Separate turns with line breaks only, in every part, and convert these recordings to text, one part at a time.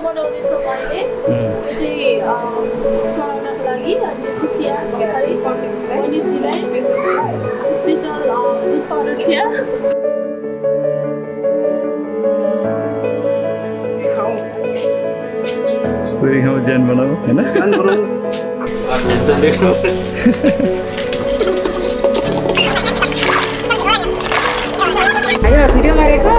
बनाउँदैछ मैले यो चाहिँ चढाउनको लागि अनि यो चाहिँ चिया सरकारी पण्डितजीलाई स्पेसल दुध पाउडर चिया
पूरी खाऊ ज्यान बनाऊ हैन
आयो भिडियो गरेको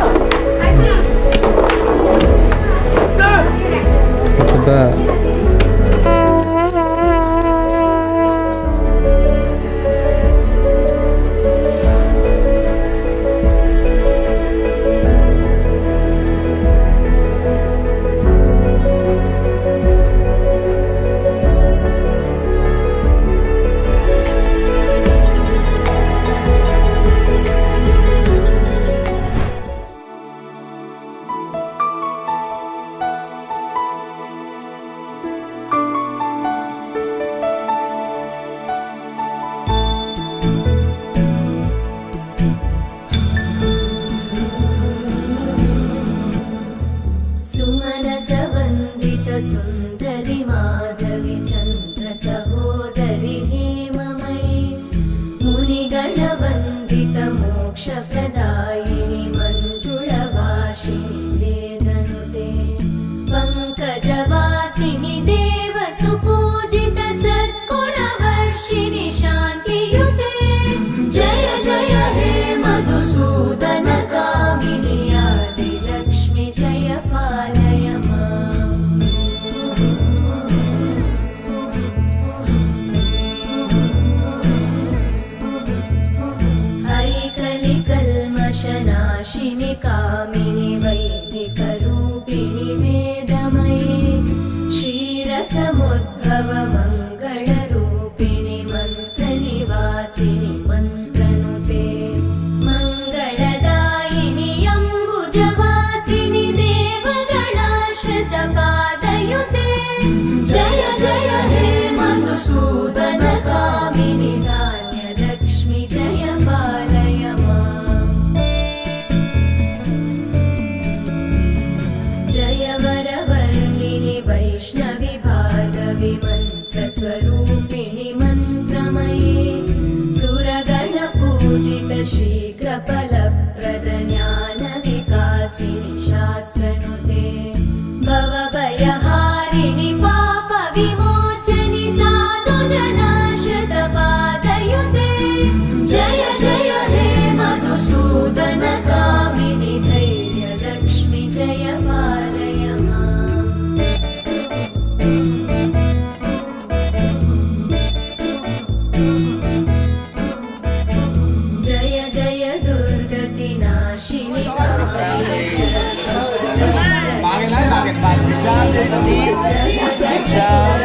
सुन्दरी माधवी चन्द्र सहोदरी हेममयी मुनिगणवन्दित मोक्षप्रदायिनि मञ्जुळभाषिणि वेदनुते पङ्कजवासिनि देवसुपूजित सद्गुणवर्षिणि शान्तियुते जय जय हे मधुसूदन कामिनि आदिलक्ष्मि जय पालय नाशिनि कामिनि वैदिकरूपिणि वेदमयी क्षीरसमुद्भव मङ्गलरूपिणि मन्त्रनिवासिनि मन्त्रनुते मङ्गलदायिनि अम्बुजवासिनि देवगणाश्रितपादयुते जय जय हे मधुसूदन कामिनि धान्यलक्ष्मि जय पालय वैष्णवि भार्गवि मन्त्रस्वरूपिणि मन्त्रमयी सुरगणपूजित शीघ्रफलप्रद ज्ञानविकासिनि शास्त्रनुते भवभयहारिणि पापविमोचनि साधुजनाश्रितपादयुते जय जय हे मधुसूदन कामिनि धैर्यलक्ष्मि जय पालय
Ciao.